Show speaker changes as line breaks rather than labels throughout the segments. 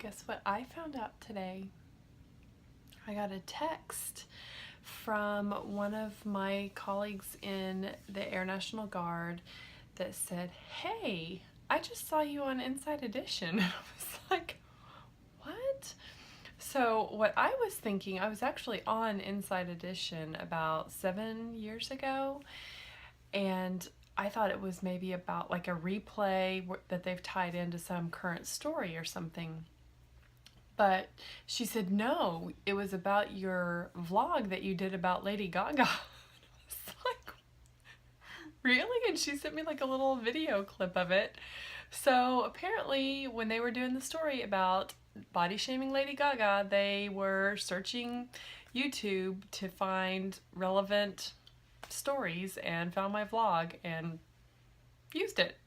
Guess what I found out today? I got a text from one of my colleagues in the Air National Guard that said, "Hey, I just saw you on Inside Edition." And I was like, "What?" So what I was thinking, I was actually on Inside Edition about 7 years ago, and I thought it was maybe about like a replay that they've tied into some current story or something. But she said, no, it was about your vlog that you did about Lady Gaga. I was like, really? And she sent me like a little video clip of it. So apparently when they were doing the story about body shaming Lady Gaga, they were searching YouTube to find relevant stories and found my vlog and used it.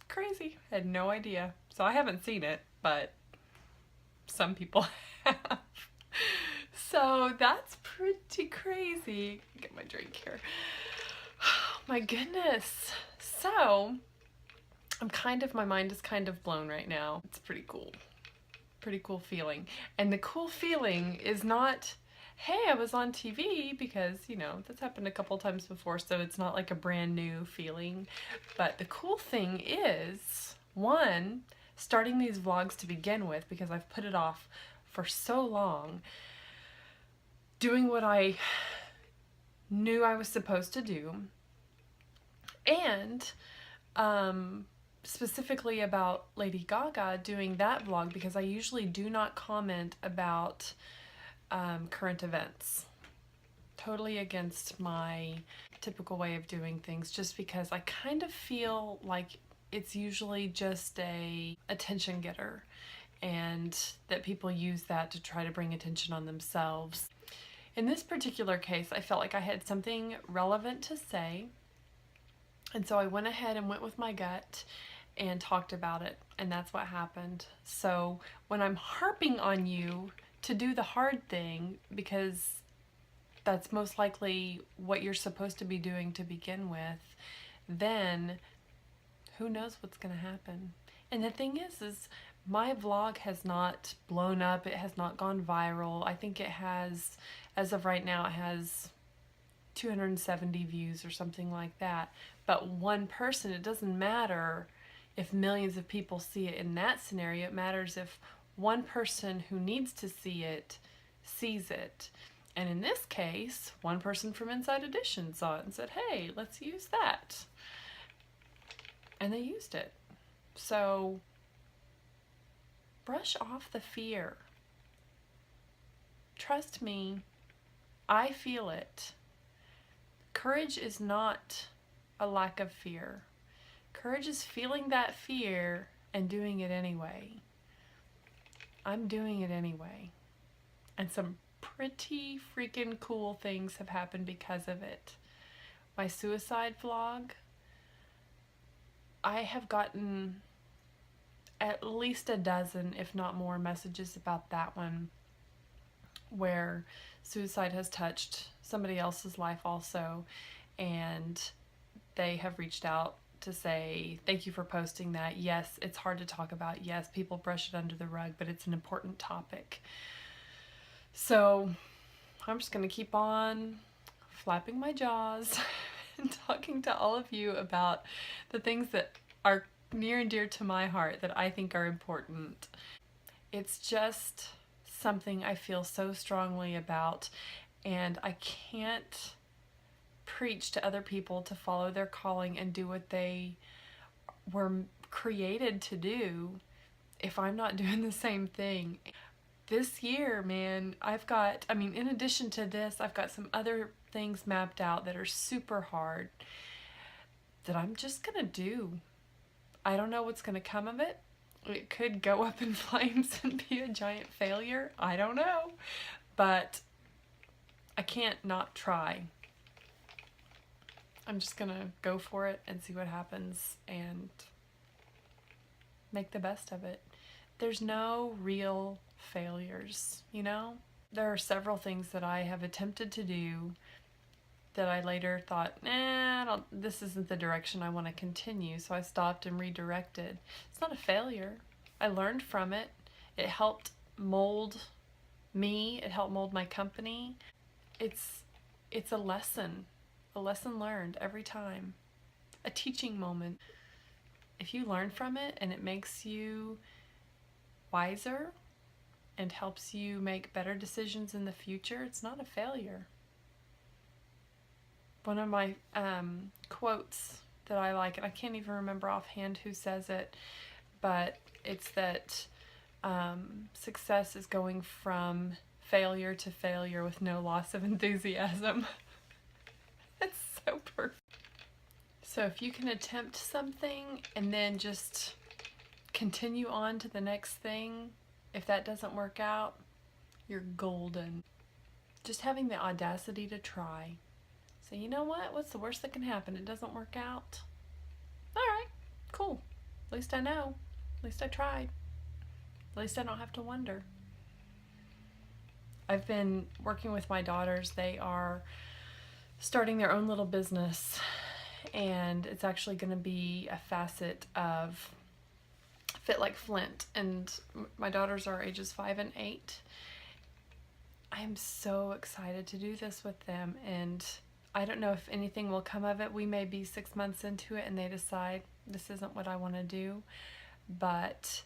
Crazy. I had no idea. So I haven't seen it, but some people have. So that's pretty crazy. Get my drink here. Oh, my goodness. So my mind is kind of blown right now. It's pretty cool. Pretty cool feeling. And the cool feeling is not, hey, I was on TV, because, that's happened a couple times before, so it's not like a brand new feeling. But the cool thing is, one, starting these vlogs to begin with, because I've put it off for so long, doing what I knew I was supposed to do, and specifically about Lady Gaga, doing that vlog because I usually do not comment about current events. Totally against my typical way of doing things, just because I kind of feel like it's usually just a attention getter, and that people use that to try to bring attention on themselves. In this particular case, I felt like I had something relevant to say, and so I went ahead and went with my gut and talked about it, and that's what happened. So when I'm harping on you to do the hard thing, because that's most likely what you're supposed to be doing to begin with, then who knows what's going to happen. And the thing is my vlog has not blown up. It has not gone viral. I think it has, as of right now, it has 270 views or something like that. But one person, it doesn't matter if millions of people see it in that scenario. It matters if one person who needs to see it sees it. And in this case, one person from Inside Edition saw it and said, hey, let's use that. And they used it. So brush off the fear. Trust me, I feel it. Courage is not a lack of fear. Courage is feeling that fear and doing it anyway. I'm doing it anyway. And some pretty freaking cool things have happened because of it. My suicide vlog, I have gotten at least a dozen, if not more, messages about that one, where suicide has touched somebody else's life also, and they have reached out to say, thank you for posting that. Yes, it's hard to talk about. Yes, people brush it under the rug, but it's an important topic. So I'm just going to keep on flapping my jaws and talking to all of you about the things that are near and dear to my heart that I think are important. It's just something I feel so strongly about, and I can't preach to other people to follow their calling and do what they were created to do if I'm not doing the same thing. This year, man, in addition to this, I've got some other things mapped out that are super hard that I'm just gonna do. I don't know what's gonna come of it. It could go up in flames and be a giant failure. I don't know. But I can't not try. I'm just gonna go for it and see what happens and make the best of it. There's no real failures, There are several things that I have attempted to do that I later thought, this isn't the direction I want to continue, so I stopped and redirected. It's not a failure. I learned from it, It helped mold me. It helped mold my company. It's a lesson learned every time, a teaching moment. If you learn from it and it makes you wiser and helps you make better decisions in the future, it's not a failure. One of my quotes that I like, and I can't even remember offhand who says it, but it's that success is going from failure to failure with no loss of enthusiasm. It's so perfect. So if you can attempt something and then just continue on to the next thing, if that doesn't work out, you're golden. Just having the audacity to try. So you know what? What's the worst that can happen? It doesn't work out. All right, cool. At least I know. At least I tried. At least I don't have to wonder. I've been working with my daughters. They are starting their own little business, and it's actually going to be a facet of Fit Like Flint. And my daughters are ages 5 and 8. I am so excited to do this with them, and I don't know if anything will come of it. We may be 6 months into it and they decide this isn't what I want to do, but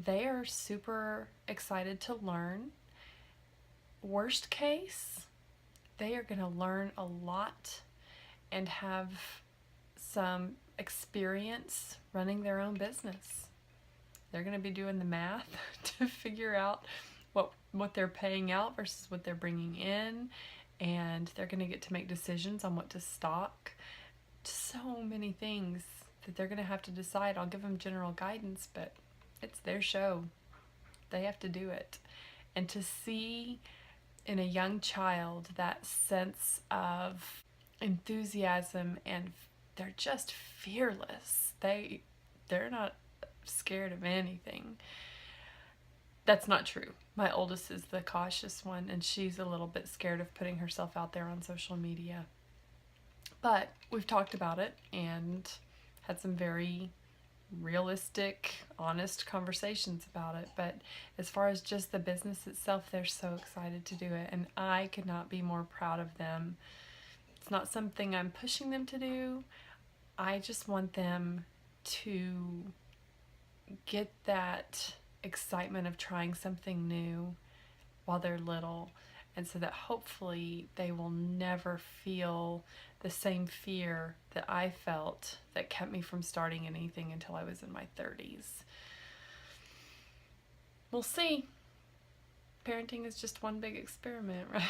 they are super excited to learn. Worst case, they are going to learn a lot and have some experience running their own business. They're going to be doing the math to figure out what they're paying out versus what they're bringing in, and they're going to get to make decisions on what to stock. So many things that they're going to have to decide. I'll give them general guidance, but it's their show. They have to do it. And to see in a young child that sense of enthusiasm, and they're just fearless. They're not scared of anything. That's not true. My oldest is the cautious one, and she's a little bit scared of putting herself out there on social media. But we've talked about it and had some very realistic, honest conversations about it. But as far as just the business itself, they're so excited to do it, and I could not be more proud of them. It's not something I'm pushing them to do. I just want them to get that excitement of trying something new while they're little, and so that hopefully they will never feel the same fear that I felt that kept me from starting anything until I was in my 30s. We'll see. Parenting is just one big experiment, right?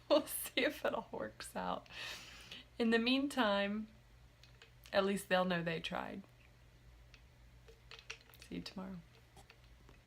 We'll see if it all works out. In the meantime, at least they'll know they tried. See you tomorrow.